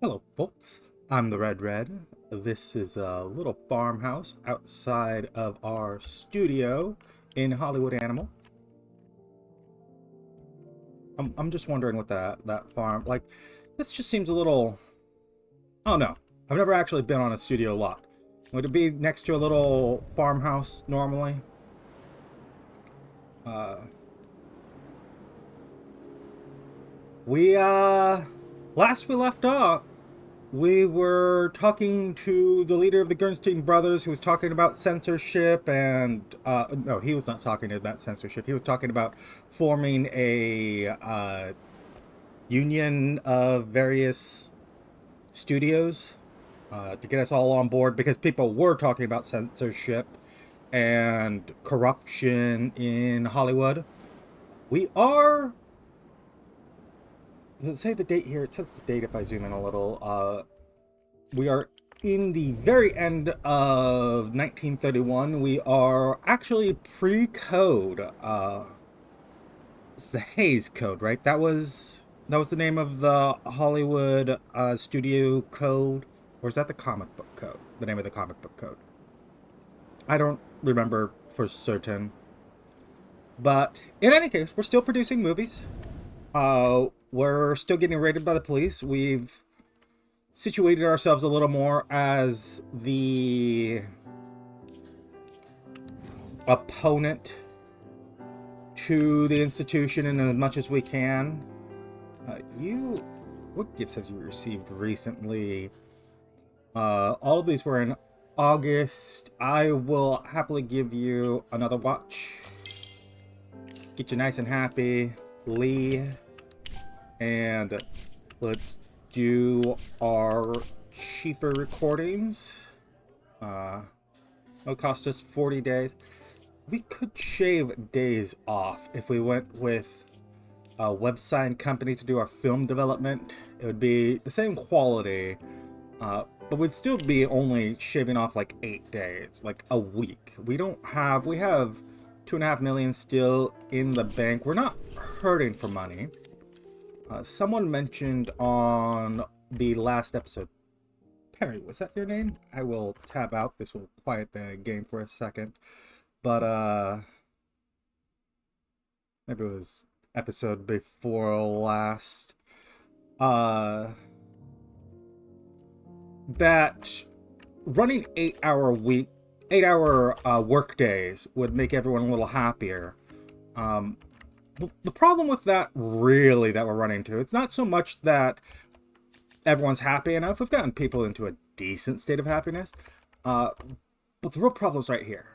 Hello, folks. I'm the Red. This is a little farmhouse outside of our studio in Hollywood Animal. I'm just wondering what that farm like. This just seems a little. Oh no, I've never actually been on a studio lot. Would it be next to a little farmhouse normally? Uh, we last we left off, we were talking to the leader of the Gernstein brothers who was talking about censorship and, no, he was not talking about censorship. He was talking about forming a union of various studios to get us all on board because people were talking about censorship and corruption in Hollywood. We are. Does it say the date here? It says the date if I zoom in a little. We are in the very end of 1931. We are actually pre-code. It's the Hayes Code, right? That was the name of the Hollywood studio code, or is that the comic book code? The name of the comic book code. I don't remember for certain. But in any case, we're still producing movies. We're still getting raided by the police. We've situated ourselves a little more as the opponent to the institution in as much as we can. What gifts have you received recently? All of these were in August. I will happily give you another watch. Get you nice and happy, Lee. And let's do our cheaper recordings. It'll cost us 40 days. We could shave days off if we went with a website company to do our film development. It would be the same quality, but we'd still be only shaving off like 8 days, like a week. We have 2.5 million still in the bank. We're not hurting for money. Someone mentioned on the last episode, Perry, was that your name? I will tab out. This will quiet the game for a second. But, maybe it was episode before last. That running 8-hour work days would make everyone a little happier. The problem with that, really, that we're running into, it's not so much that everyone's happy enough. We've gotten people into a decent state of happiness. But the real problem's right here.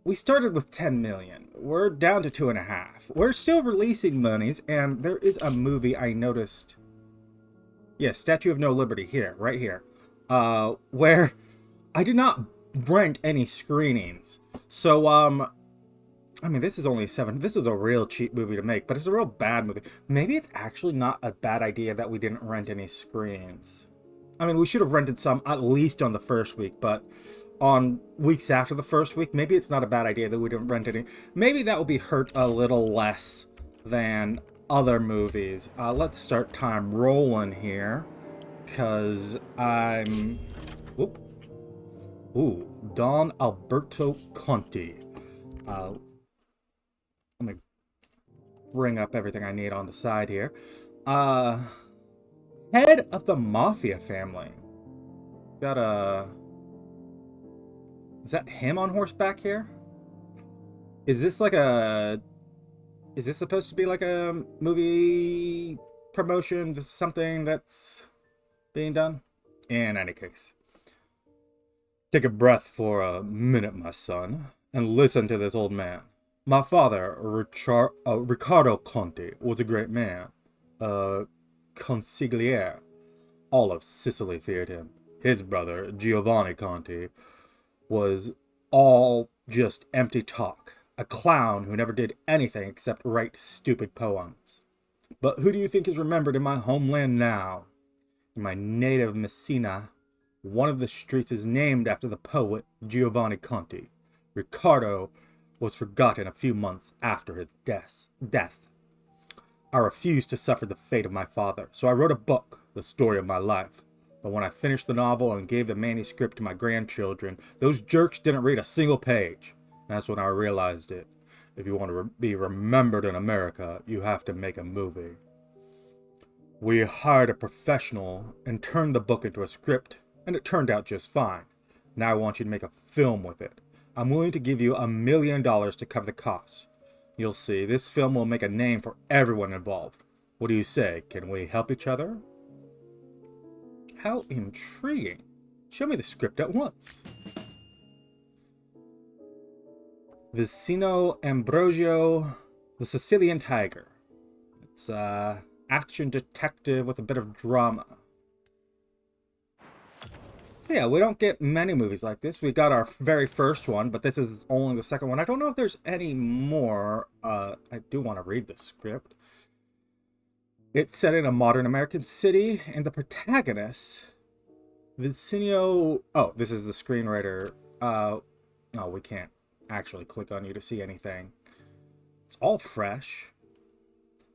We started with 10 million. We're down to 2.5. We're still releasing monies, and there is a movie I noticed. Yes, Statue of No Liberty here, right here. Where I did not rent any screenings. So, I mean, this is only this is a real cheap movie to make, but it's a real bad movie. Maybe it's actually not a bad idea that we didn't rent any screens. I mean, we should have rented some at least on the first week, but on weeks after the first week, maybe it's not a bad idea that we didn't rent any. Maybe that will be hurt a little less than other movies. Let's start time rolling here, because I'm... Whoop. Ooh, Don Alberto Conti. Let me bring up everything I need on the side here. Head of the Mafia family. Got a... Is that him on horseback here? Is this like a... Is this supposed to be like a movie promotion? This is something that's being done? In any case. Take a breath for a minute, my son, and listen to this old man. My father, Riccardo Conti, was a great man. Consigliere. All of Sicily feared him. His brother, Giovanni Conti, was all just empty talk. A clown who never did anything except write stupid poems. But who do you think is remembered in my homeland now? In my native Messina, one of the streets is named after the poet Giovanni Conti. Riccardo was forgotten a few months after his death. I refused to suffer the fate of my father, so I wrote a book the story of my life. But when I finished the novel and gave the manuscript to my grandchildren, those jerks didn't read a single page. That's when I realized it. If you want to be remembered in America, you have to make a movie. We hired a professional and turned the book into a script, and it turned out just fine. Now I want you to make a film with it. I'm willing to give you $1 million to cover the costs. You'll see, this film will make a name for everyone involved. What do you say? Can we help each other? How intriguing. Show me the script at once. Vicino Ambrosio, the Sicilian Tiger. It's action detective with a bit of drama. So yeah, we don't get many movies like this. We got our very first one, but this is only the second one. I don't know if there's any more. I do want to read the script. It's set in a modern American city, and the protagonist, Vicinio... Oh, this is the screenwriter. Oh, we can't actually click on you to see anything. It's all fresh.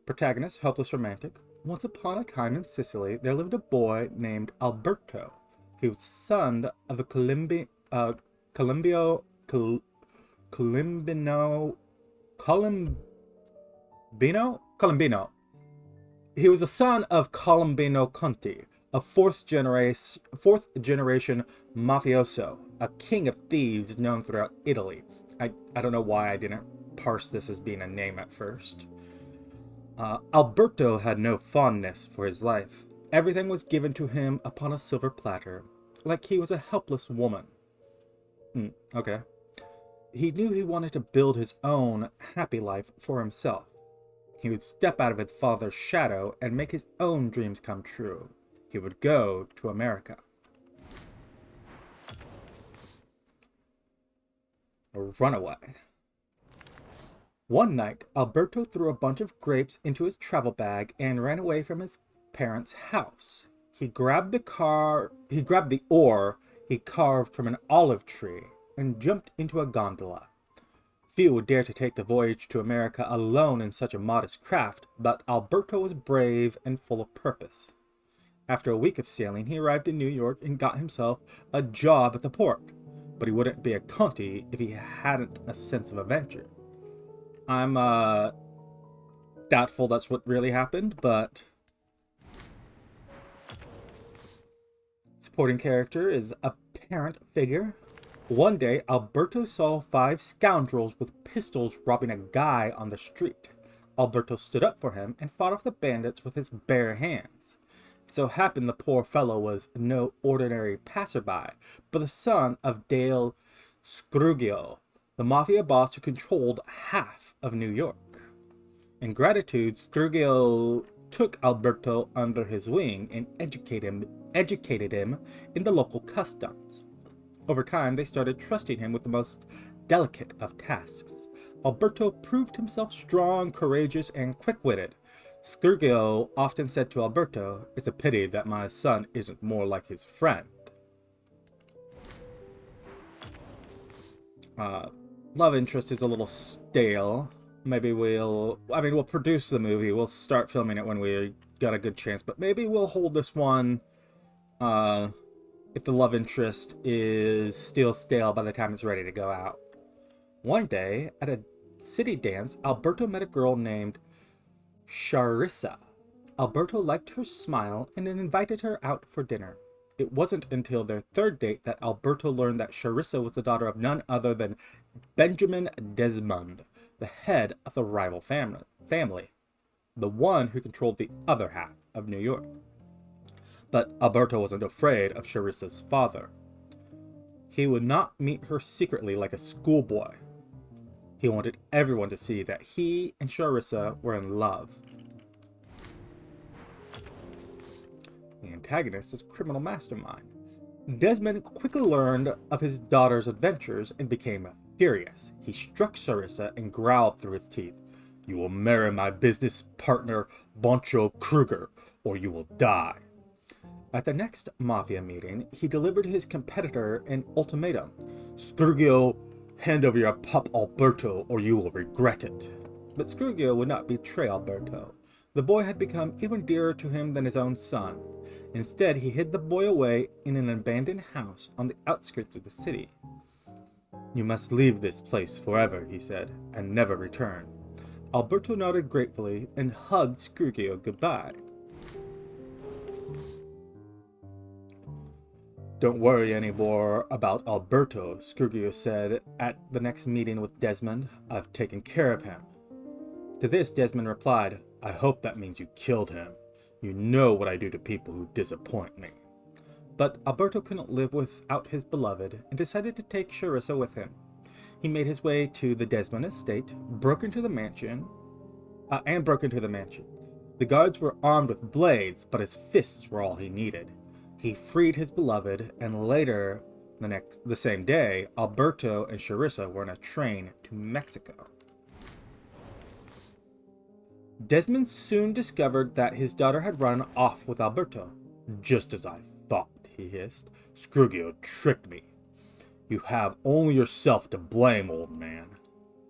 Protagonist, hopeless romantic. Once upon a time in Sicily, there lived a boy named Alberto. He was the son of a Colombino. He was the son of Colombino Conti, a fourth generation mafioso, a king of thieves known throughout Italy. I don't know why I didn't parse this as being a name at first. Alberto had no fondness for his life. Everything was given to him upon a silver platter, like he was a helpless woman. Okay. He knew he wanted to build his own happy life for himself. He would step out of his father's shadow and make his own dreams come true. He would go to America. A runaway. One night, Alberto threw a bunch of grapes into his travel bag and ran away from his parents' house. He grabbed the oar he carved from an olive tree and jumped into a gondola. Few would dare to take the voyage to America alone in such a modest craft, but Alberto was brave and full of purpose. After a week of sailing, he arrived in New York and got himself a job at the port, but he wouldn't be a Conti if he hadn't a sense of adventure. I'm doubtful that's what really happened, but supporting character is a parent figure. One day, Alberto saw 5 scoundrels with pistols robbing a guy on the street. Alberto stood up for him and fought off the bandits with his bare hands. It so happened the poor fellow was no ordinary passerby, but the son of Dale Scrugio, the mafia boss who controlled half of New York. In gratitude, Scrugio took Alberto under his wing and educated him in the local customs. Over time, they started trusting him with the most delicate of tasks. Alberto proved himself strong, courageous, and quick-witted. Scrugio often said to Alberto, "It's a pity that my son isn't more like his friend." Love interest is a little stale. Maybe we'll produce the movie. We'll start filming it when we got a good chance, but maybe we'll hold this one, if the love interest is still stale by the time it's ready to go out. One day, at a city dance, Alberto met a girl named Charissa. Alberto liked her smile and then invited her out for dinner. It wasn't until their third date that Alberto learned that Charissa was the daughter of none other than Benjamin Desmond, the head of the rival family, the one who controlled the other half of New York. But Alberto wasn't afraid of Charissa's father. He would not meet her secretly like a schoolboy. He wanted everyone to see that he and Charissa were in love. The antagonist is criminal mastermind. Desmond quickly learned of his daughter's adventures and became furious. He struck Charissa and growled through his teeth, "You will marry my business partner, Boncho Kruger, or you will die." At the next mafia meeting, he delivered his competitor an ultimatum. "Scrugio, hand over your pup Alberto, or you will regret it." But Scrugio would not betray Alberto. The boy had become even dearer to him than his own son. Instead, he hid the boy away in an abandoned house on the outskirts of the city. "You must leave this place forever," he said, "and never return." Alberto nodded gratefully and hugged Scrugio goodbye. "Don't worry any more about Alberto," Scrugio said at the next meeting with Desmond. "I've taken care of him." To this, Desmond replied, "I hope that means you killed him. You know what I do to people who disappoint me." But Alberto couldn't live without his beloved and decided to take Charissa with him. He made his way to the Desmond estate, broke into the mansion. The guards were armed with blades, but his fists were all he needed. He freed his beloved, and later, the same day, Alberto and Charissa were in a train to Mexico. Desmond soon discovered that his daughter had run off with Alberto. "Just as I thought," he hissed. "Scrugio tricked me. You have only yourself to blame, old man."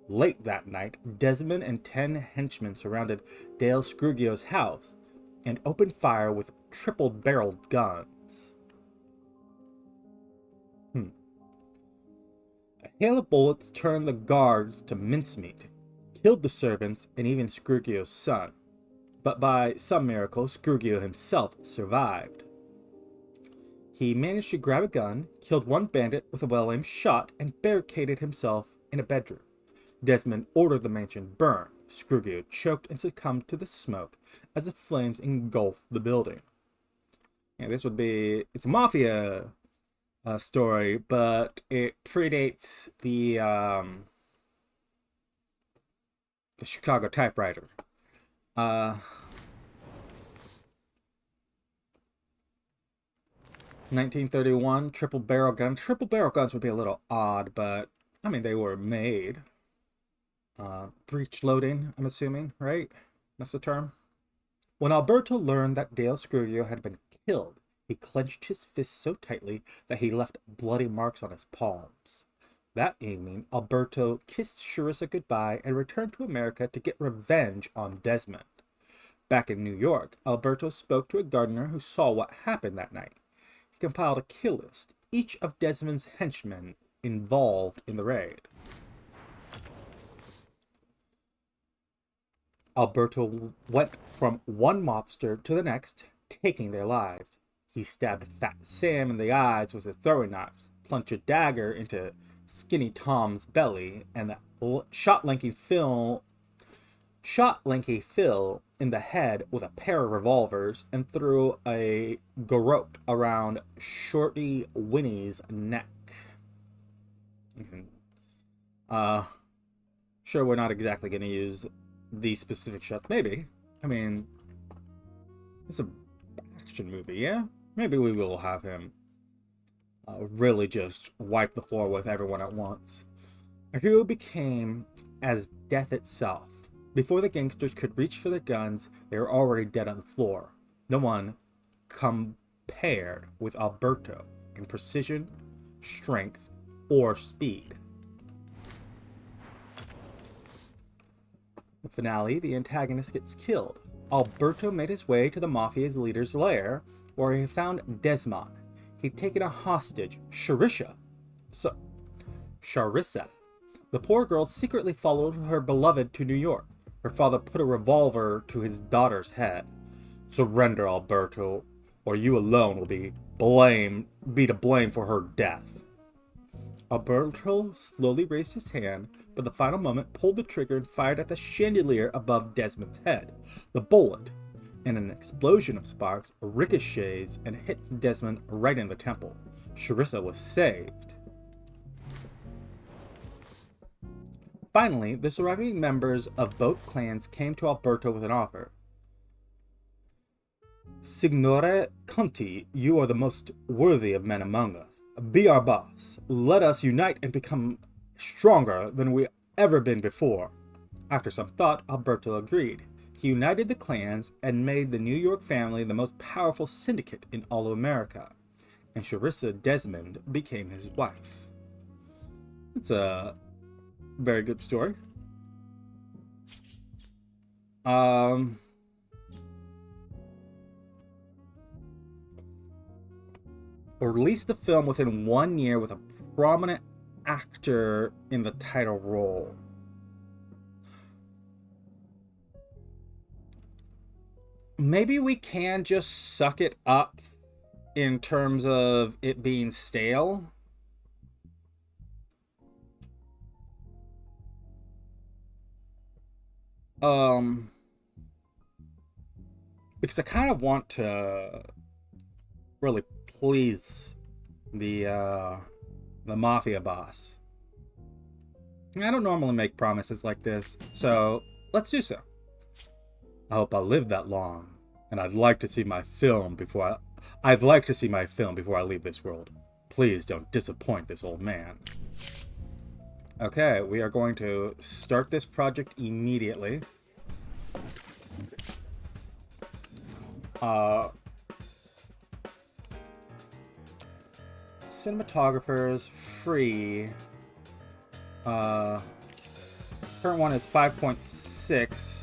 Late that night, Desmond and 10 henchmen surrounded Dale Scrugio's house and opened fire with triple-barreled guns. A hail of bullets turned the guards to mincemeat, killed the servants, and even Scrugio's son. But by some miracle, Scrugio himself survived. He managed to grab a gun, killed one bandit with a well-aimed shot, and barricaded himself in a bedroom. Desmond ordered the mansion burned. Scrugio choked and succumbed to the smoke as the flames engulfed the building. Yeah, it's a mafia story, but it predates the Chicago typewriter. 1931 triple barrel gun. Triple barrel guns would be a little odd, but I mean they were made. Breech loading, I'm assuming, right? That's the term. When Alberto learned that Dale Scrugio had been killed, he clenched his fists so tightly that he left bloody marks on his palms. That evening, Alberto kissed Charissa goodbye and returned to America to get revenge on Desmond. Back in New York, Alberto spoke to a gardener who saw what happened that night. He compiled a kill list, each of Desmond's henchmen involved in the raid. Alberto went from one mobster to the next, taking their lives. He stabbed Fat Sam in the eyes with his throwing knives, plunged a dagger into Skinny Tom's belly, and shot Lanky Phil in the head with a pair of revolvers, and threw a garrote around Shorty Winnie's neck. Sure, we're not exactly going to use these specific shots. Maybe. I mean, it's an action movie, yeah? Maybe we will have him really just wipe the floor with everyone at once. Our hero became as death itself. Before the gangsters could reach for their guns, they were already dead on the floor. No one compared with Alberto in precision, strength, or speed. In the finale, the antagonist gets killed. Alberto made his way to the mafia's leader's lair, where he found Desmond. He'd taken a hostage, Charissa. The poor girl secretly followed her beloved to New York. Her father put a revolver to his daughter's head. "Surrender, Alberto, or you alone will be to blame for her death." Alberto slowly raised his hand, but the final moment pulled the trigger and fired at the chandelier above Desmond's head. The bullet, in an explosion of sparks, ricochets and hits Desmond right in the temple. Charissa was saved. Finally, the surviving members of both clans came to Alberto with an offer. "Signore Conti, you are the most worthy of men among us. Be our boss. Let us unite and become stronger than we ever been before." After some thought, Alberto agreed. He united the clans and made the New York family the most powerful syndicate in all of America, and Charissa Desmond became his wife. It's a very good story. Or release the film within 1 year with a prominent actor in the title role. Maybe we can just suck it up in terms of it being stale. Because I kind of want to really please the mafia boss. I don't normally make promises like this, so let's do so. I hope I live that long, and I'd like to see my film before I'd like to see my film before I leave this world. Please don't disappoint this old man. Okay, we are going to start this project immediately. Cinematographers, free. Current one is 5.6.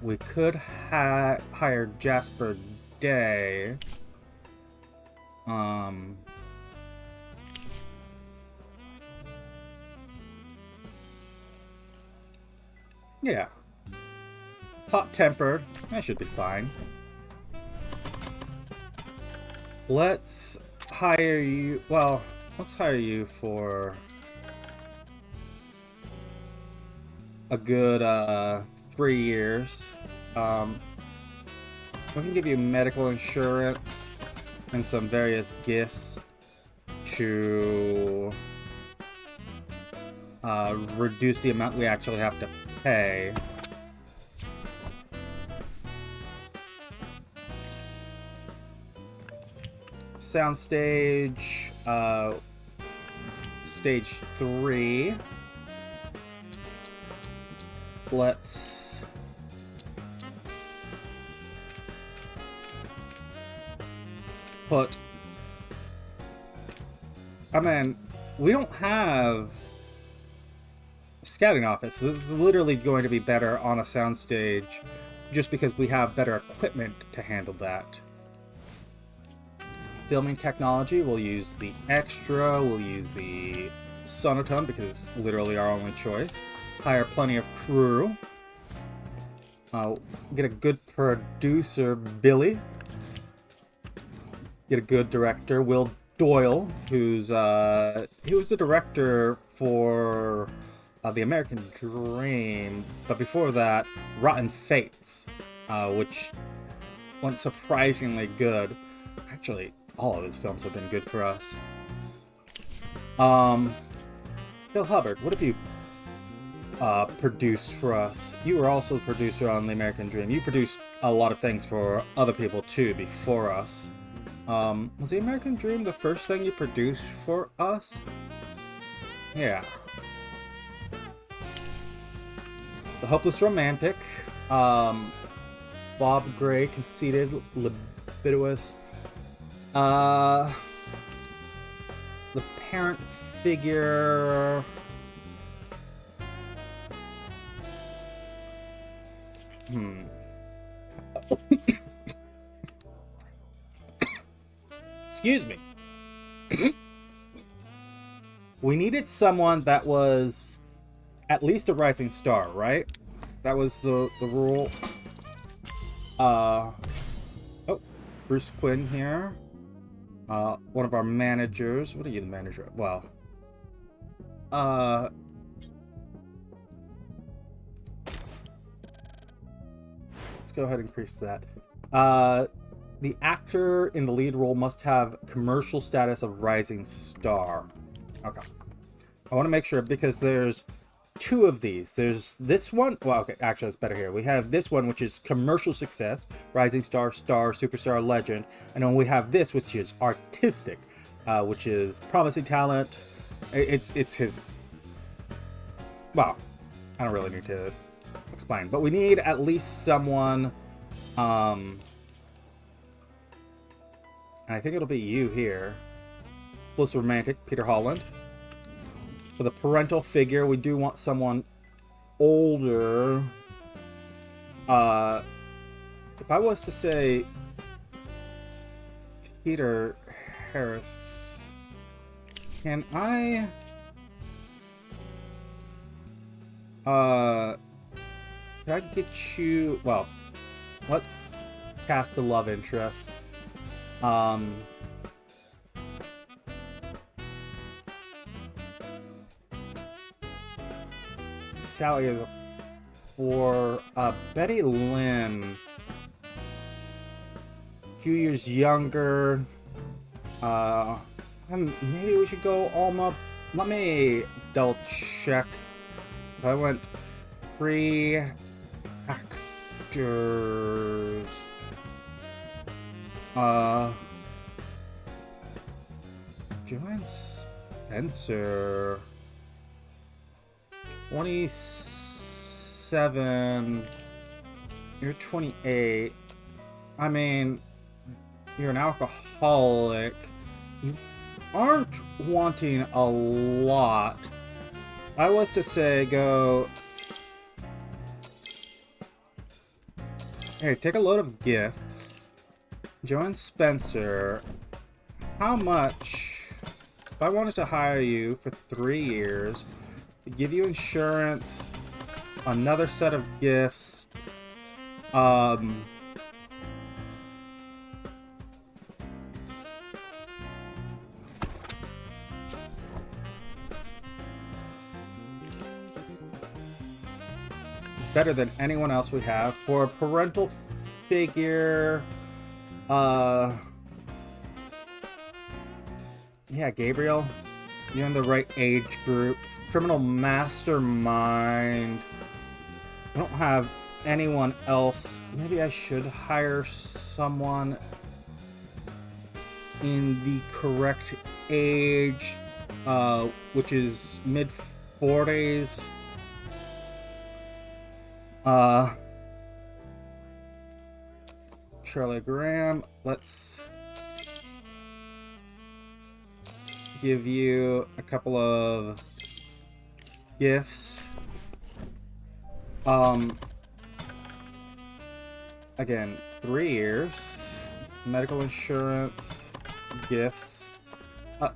We could hire Jasper Day. Yeah. Hot-tempered. That should be fine. Let's hire you... Well, let's hire you for a good 3 years. We can give you medical insurance and some various gifts to reduce the amount we actually have to pay. Soundstage, stage 3. Let's put... I mean, we don't have a scouting office. This is literally going to be better on a soundstage just because we have better equipment to handle that. Filming technology, we'll use the extra, we'll use the sonotone because it's literally our only choice. Hire plenty of crew. Get a good producer, Billy. Get a good director, Will Doyle, who's he was the director for The American Dream, but before that, Rotten Fates, which went surprisingly good. Actually, all of his films have been good for us. Bill Hubbard, what have you produced for us? You were also a producer on The American Dream. You produced a lot of things for other people too before us. Was The American Dream the first thing you produced for us? Yeah. The Hopeless Romantic. Bob Gray, conceited, libidinous. The parent figure. Excuse me. We needed someone that was at least a rising star, right? That was the rule. Oh, Bruce Quinn here. One of our managers. What are you the manager? Well, let's go ahead and increase that. The actor in the lead role must have commercial status of rising star. Okay. I want to make sure because there's 2 of these. There's this one. Well, okay, actually, it's better here. We have this one, which is commercial success, rising star, star, superstar, legend. And then we have this, which is artistic, which is promising talent. It's his... Well, I don't really need to explain. But we need at least someone... I think it'll be you here. Plus romantic, Peter Holland. For the parental figure, we do want someone older. If I was to say Peter Harris. Can I... Can I get you... Well, let's cast a love interest. Sally is for Betty Lynn. A few years younger. Maybe we should go Alma. Let me double check. If I went 3 actors. Joanne Spencer. 27. You're 28. I mean, you're an alcoholic. You aren't wanting a lot. I was to say go... Hey, take a load of gifts. Joanne Spencer. How much... If I wanted to hire you for 3 years, give you insurance, another set of gifts, better than anyone else we have for a parental figure. Yeah, Gabriel, you're in the right age group. Criminal mastermind. I don't have anyone else. Maybe I should hire someone in the correct age, which is mid-40s. Charlie Graham. Let's give you a couple of gifts. Again, 3 years, medical insurance, gifts.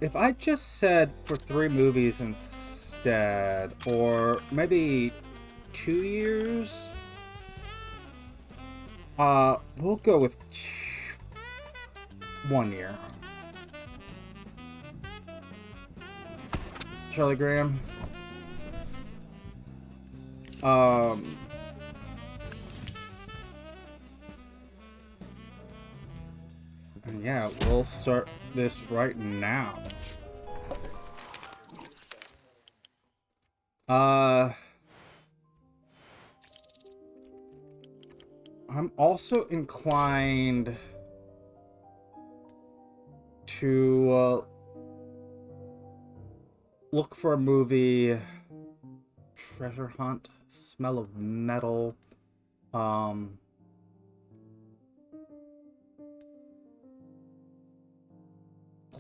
If I just said for 3 movies instead, or maybe 2 years, we'll go with 1 year. Charlie Graham. And yeah, we'll start this right now. I'm also inclined to look for a movie. Treasure Hunt, Smell of Metal,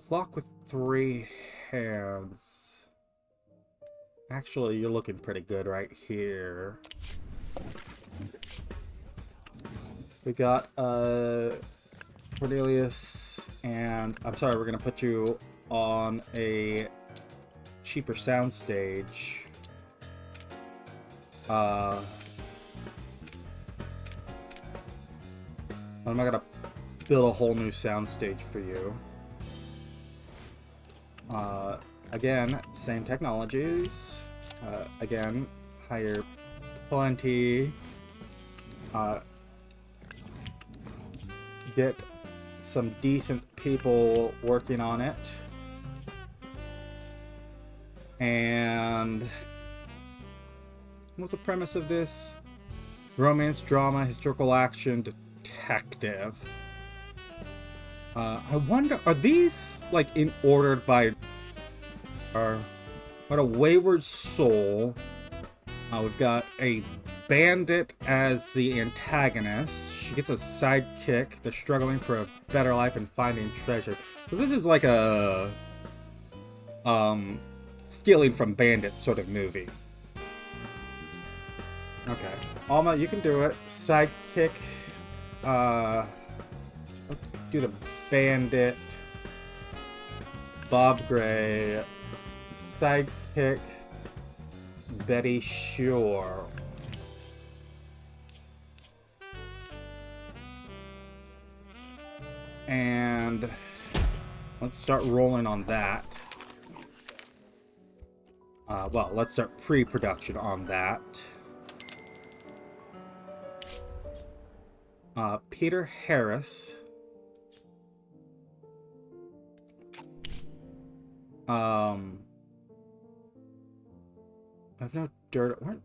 Clock with 3 Hands. Actually, you're looking pretty good right here. We got Cornelius, and I'm sorry, we're gonna put you on a cheaper soundstage. I'm not gonna build a whole new soundstage for you. Again, same technologies. Again, hire plenty. Get some decent people working on it. And what's the premise of this? Romance, drama, historical action, detective. I wonder, are these like in order by what a wayward soul. We've got a bandit as the antagonist. She gets a sidekick. They're struggling for a better life and finding treasure. So this is like a stealing from bandits sort of movie. Okay, Alma, you can do it. Sidekick. do the bandit, Bob Gray, sidekick, Betty Shore. And let's start rolling on that. Well, let's start pre-production on that. Peter Harris. I have no dirt. What?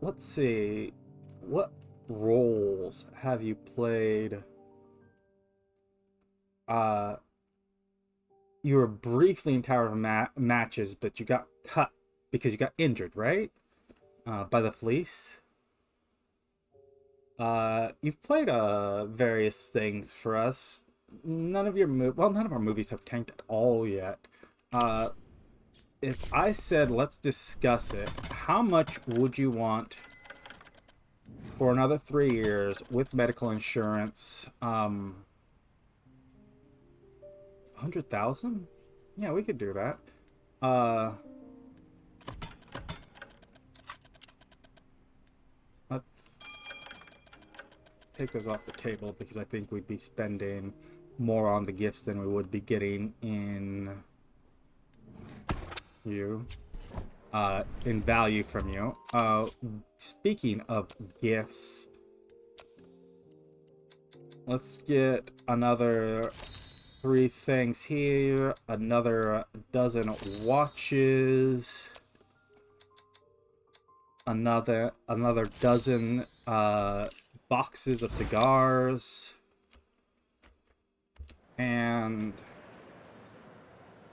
Let's see. What roles have you played? You were briefly in Tower of Matches, but you got cut because you got injured, right? By the police. You've played various things for us. None of our movies have tanked at all yet. If I said let's discuss it, how much would you want for another 3 years with medical insurance? 100,000? Yeah, we could do that. Let's take those off the table because I think we'd be spending more on the gifts than we would be getting in value from you. Speaking of gifts, let's get another 3 things here, another dozen watches, another dozen boxes of cigars, and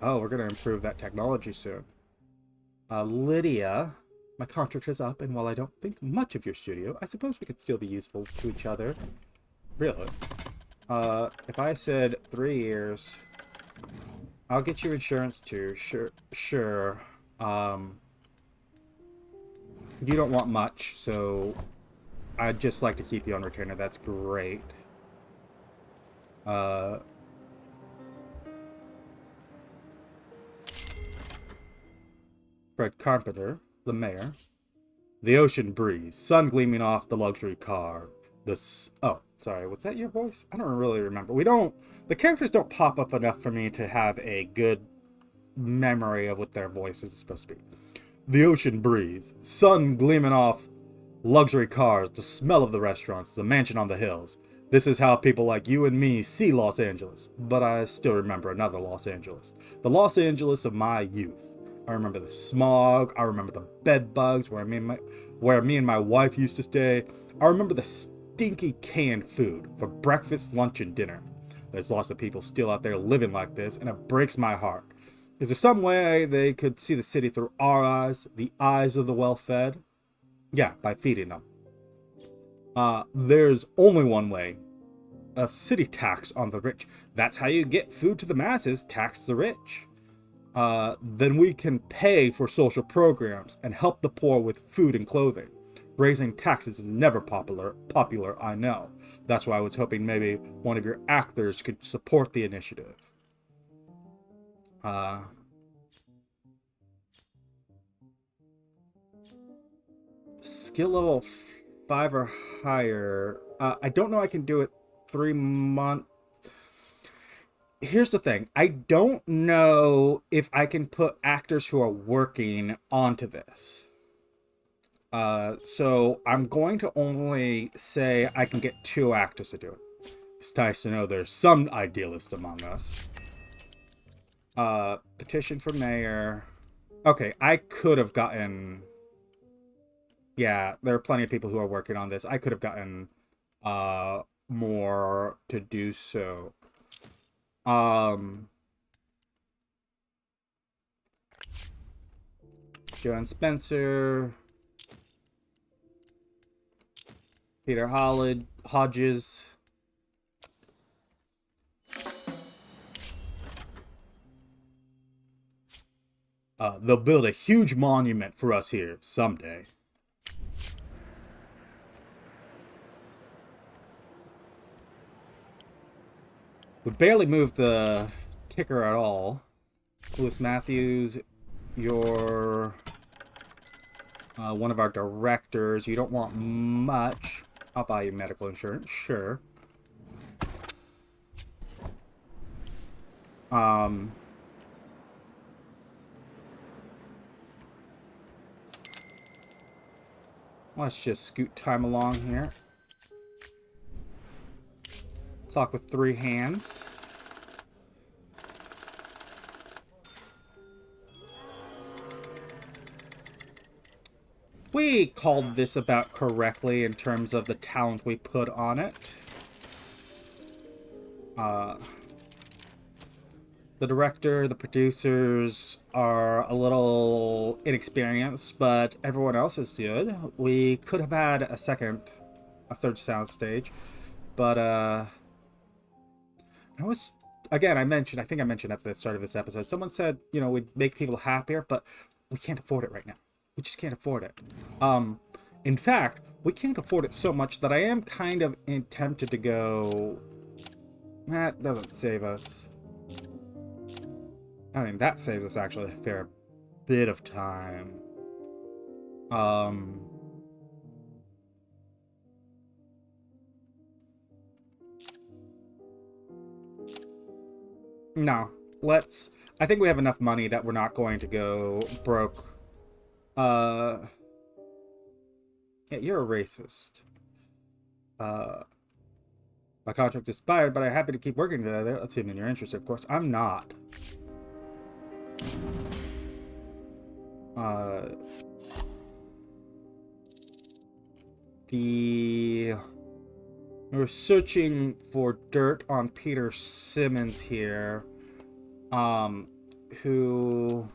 we're gonna improve that technology soon. Lydia, my contract is up, and while I don't think much of your studio, I suppose we could still be useful to each other. Really? If I said 3 years, I'll get you insurance too. Sure. You don't want much, so I'd just like to keep you on retainer. That's great. Fred Carpenter, the mayor. The ocean breeze, sun gleaming off the luxury car. Oh, sorry, was that your voice? I don't really remember. The characters don't pop up enough for me to have a good memory of what their voices are supposed to be. The ocean breeze, sun gleaming off luxury cars, the smell of the restaurants, the mansion on the hills. This is how people like you and me see Los Angeles. But I still remember another Los Angeles. The Los Angeles of my youth. I remember the smog. I remember the bed bugs where me and my wife used to stay. I remember the stinky canned food for breakfast, lunch, and dinner. There's lots of people still out there living like this, and it breaks my heart. Is there some way they could see the city through our eyes, the eyes of the well-fed? Yeah, by feeding them. There's only one way. A city tax on the rich. That's how you get food to the masses, tax the rich. Then we can pay for social programs and help the poor with food and clothing. Raising taxes is never popular, I know. That's why I was hoping maybe one of your actors could support the initiative. Skill level 5 or higher. I don't know I can do it 3 months. Here's the thing. I don't know if I can put actors who are working onto this. So I'm going to only say I can get 2 actors to do it. It's nice to know there's some idealist among us. Petition for mayor. Okay, I could have gotten... Yeah, there are plenty of people who are working on this. I could have gotten more to do so. Joan Spencer, Peter Hodges. They'll build a huge monument for us here someday. We barely moved the ticker at all. Lewis Matthews, you're one of our directors. You don't want much. I'll buy you medical insurance, sure. Let's just scoot time along here. Clock with 3 hands. We called this about correctly in terms of the talent we put on it. The director, the producers are a little inexperienced, but everyone else is good. We could have had a third soundstage, but I think I mentioned at the start of this episode, someone said, you know, we'd make people happier, but we can't afford it right now. We just can't afford it. In fact, we can't afford it so much that I am kind of tempted to go, that doesn't save us. I mean, that saves us actually a fair bit of time. No, I think we have enough money that we're not going to go broke. Yeah, you're a racist. My contract expired, but I'm happy to keep working together. Assuming you're interested, of course. I'm not. We're searching for dirt on Peter Simmons here, who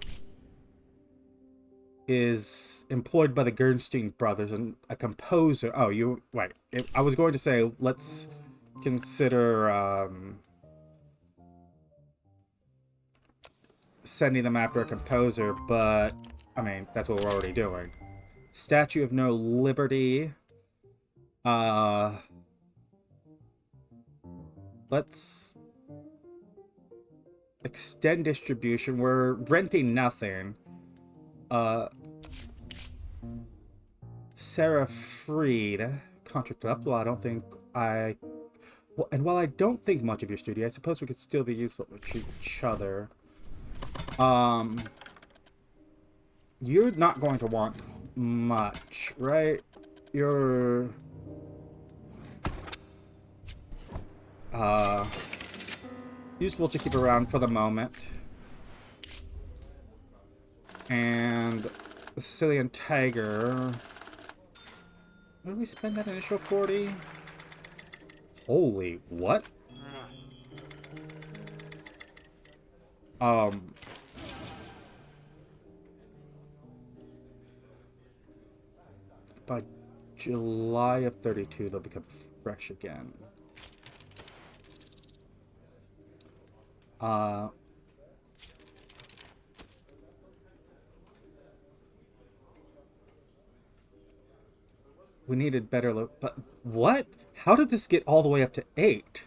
is employed by the Gernstein brothers and a composer. Oh, right. I was going to say, let's consider sending them after a composer, but I mean, that's what we're already doing. Statue of No Liberty. Let's extend distribution. We're renting nothing. Sarah Freed, contract up. Well, I don't think and while I don't think much of your studio, I suppose we could still be useful to each other. You're not going to want much, right? You're useful to keep around for the moment. And the Sicilian Tiger. Where did we spend that initial 40? Holy, what? By July of 32, they'll become fresh again. We needed better but what? How did this get all the way up to 8?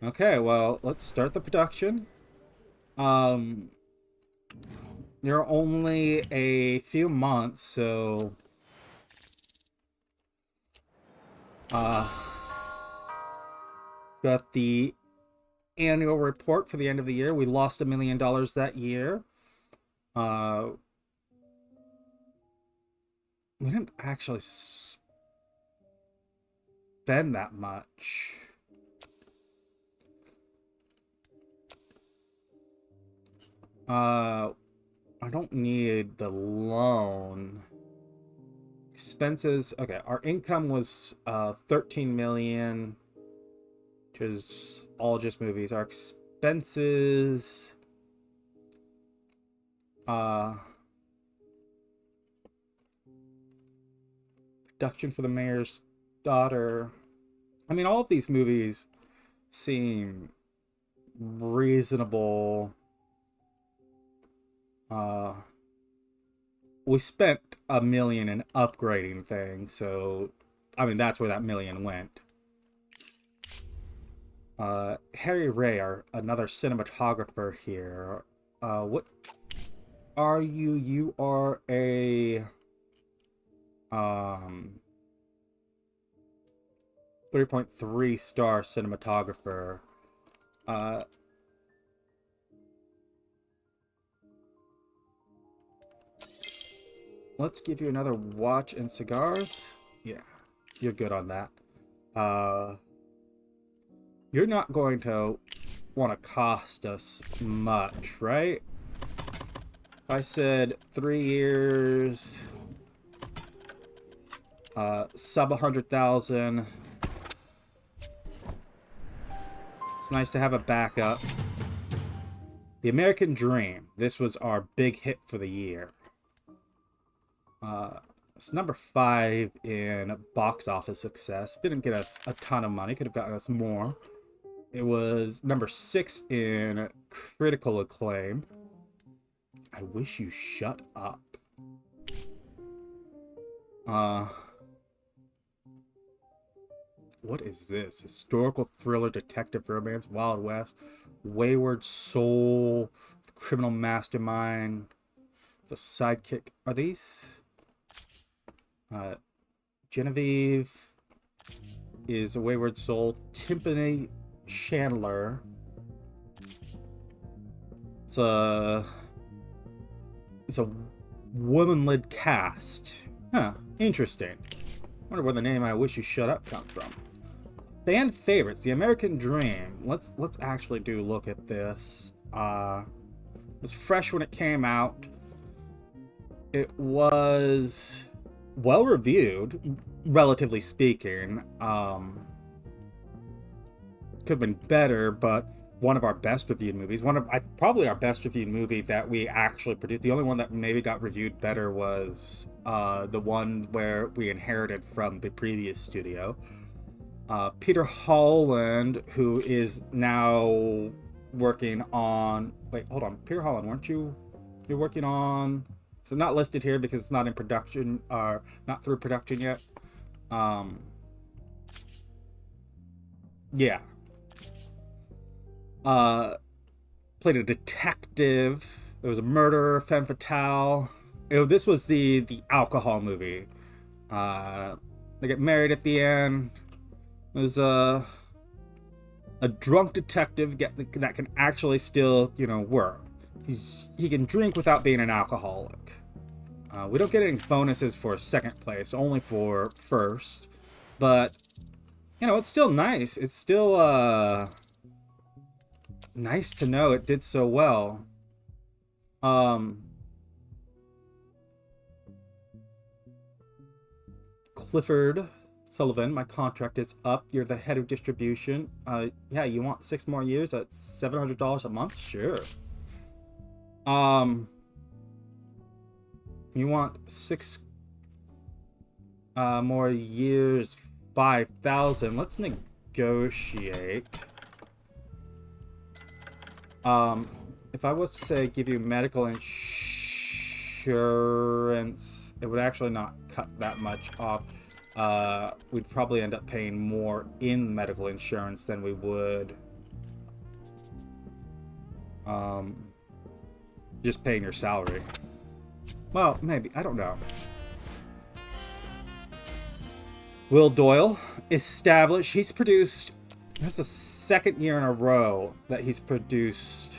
Okay, well, let's start the production. There are only a few months, so got the annual report for the end of the year. We lost $1 million that year. We didn't actually spend that much. I don't need the loan. Expenses. Okay, our income was 13 million, which is all just movies. Our expenses, production for the mayor's daughter. I mean, all of these movies seem reasonable. We spent $1 million in upgrading things, so I mean that's where that $1 million went. Harry Ray, another cinematographer here. What are you? You are a 3.3 star cinematographer. Let's give you another watch and cigars. Yeah, you're good on that. You're not going to want to cost us much, right? If I said 3 years, sub 100,000. It's nice to have a backup. The American Dream. This was our big hit for the year. It's number 5 in box office success. Didn't get us a ton of money. Could have gotten us more. It was number 6 in critical acclaim. I wish you shut up. What is this? Historical thriller, detective romance, Wild West, Wayward Soul, Criminal Mastermind, The Sidekick. Are these? Genevieve is a Wayward Soul. Tiffany Chandler. It's a woman-led cast. Huh, interesting. Wonder where the name I Wish You Shut Up comes from. Fan favorites, The American Dream. Let's actually do look at this. It was fresh when it came out. It was well reviewed, relatively speaking. Could have been better, but one of our best reviewed movies. Probably our best reviewed movie that we actually produced. The only one that maybe got reviewed better was the one where we inherited from the previous studio. Peter Holland, who is now working on... Wait, hold on. Peter Holland, weren't you... You're working on... So not listed here because it's not in production, or not through production yet. Yeah. Played a detective. There was a murder, femme fatale. This was the alcohol movie. They get married at the end. There's a drunk detective that can actually still, work. He can drink without being an alcoholic. We don't get any bonuses for second place, only for first. But, it's still nice. It's still, nice to know it did so well. Clifford Sullivan, my contract is up. You're the head of distribution. Yeah, you want 6 more years at $700 a month? Sure. You want 6 more years, 5,000. Let's negotiate. If I was to say give you medical insurance, it would actually not cut that much off. We'd probably end up paying more in medical insurance than we would just paying your salary. Well, maybe. I don't know. Will Doyle, established. He's produced... That's the 2nd year in a row that he's produced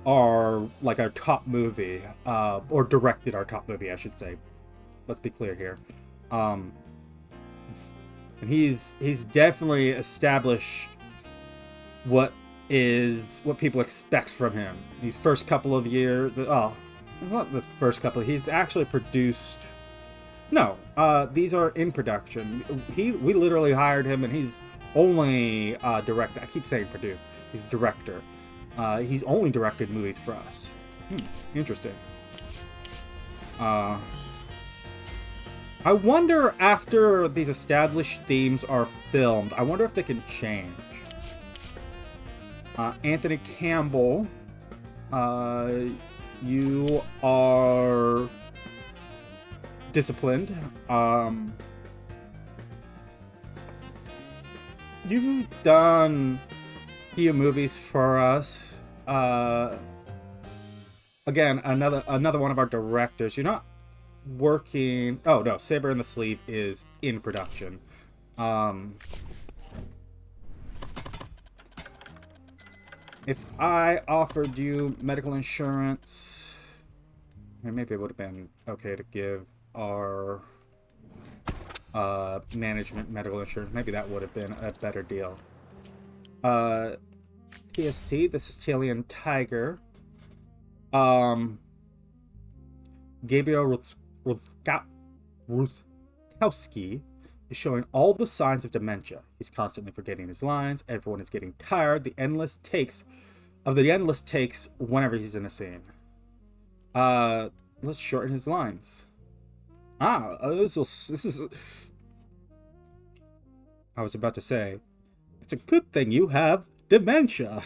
our top movie. Or directed our top movie, I should say. Let's be clear here. And he's definitely established what people expect from him. These first couple of years... Oh, it's not the first couple. He's actually produced... No, these are in production. We literally hired him, and he's only director. I keep saying produced. He's director. He's only directed movies for us. Interesting. I wonder, after these established themes are filmed, I wonder if they can change. Anthony Campbell, you are disciplined. you've done a few movies for us. Again, another one of our directors. You're not working. Oh no, Saber in the Sleeve is in production. If I offered you medical insurance, maybe it would have been okay to give our management medical insurance. Maybe that would have been a better deal. TST, the Sicilian Tiger. Gabriel Ruthkowski is showing all the signs of dementia. He's constantly forgetting his lines. Everyone is getting tired. The endless takes whenever he's in a scene. Let's shorten his lines. This is. I was about to say, it's a good thing you have dementia.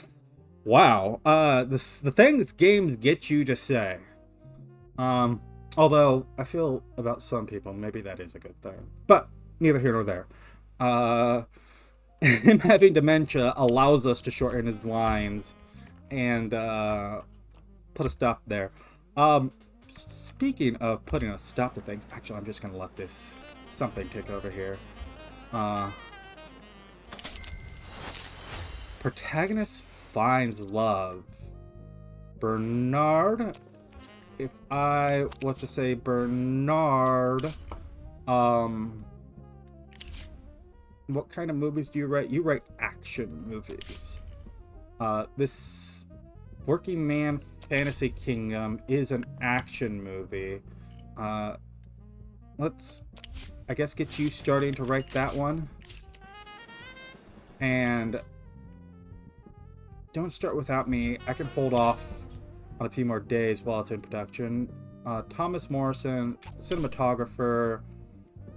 Wow. The things games get you to say. Although I feel about some people, maybe that is a good thing. But neither here nor there. Him having dementia allows us to shorten his lines and put a stop there. Speaking of putting a stop to things, actually, I'm just gonna let this something take over here. Protagonist finds love. Bernard. If I was to say Bernard, what kind of movies do you write? You write action movies. This Working Man Fantasy Kingdom is an action movie. Let's, I guess, get you starting to write that one. And don't start without me. I can hold off on a few more days while it's in production. Thomas Morrison, cinematographer.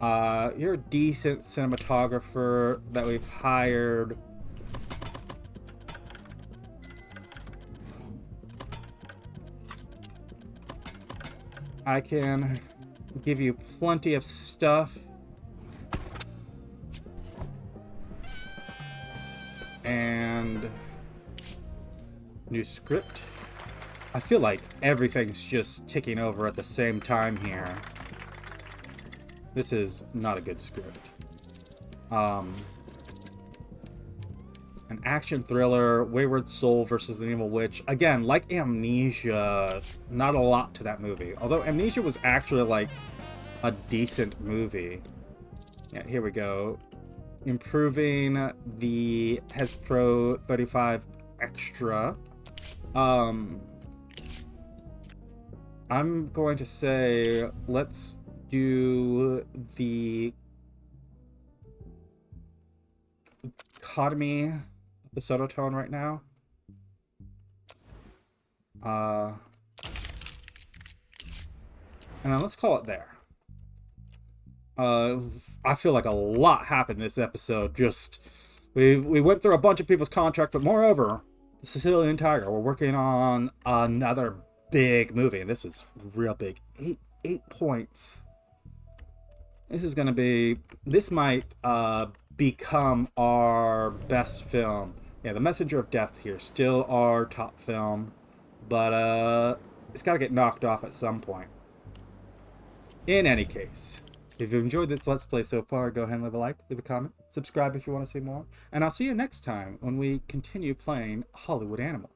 You're a decent cinematographer that we've hired. I can give you plenty of stuff. And new script. I feel like everything's just ticking over at the same time here. This is not a good script. An action thriller, Wayward Soul versus an Evil Witch. Again, like Amnesia, not a lot to that movie. Although Amnesia was actually like a decent movie. Yeah, here we go. Improving the Hes Pro 35 Extra. I'm going to say, let's do the economy of the Sonotone right now. And then let's call it there. I feel like a lot happened this episode. Just, we went through a bunch of people's contract, but moreover, the Sicilian Tiger, we're working on another big movie, and this is real big. 8 points. This is gonna be, this might become our best film. Yeah, The Messenger of Death here, still our top film, but it's gotta get knocked off at some point. In any case, if you've enjoyed this Let's Play so far, go ahead and leave a like, leave a comment, subscribe if you want to see more, and I'll see you next time when we continue playing Hollywood Animal.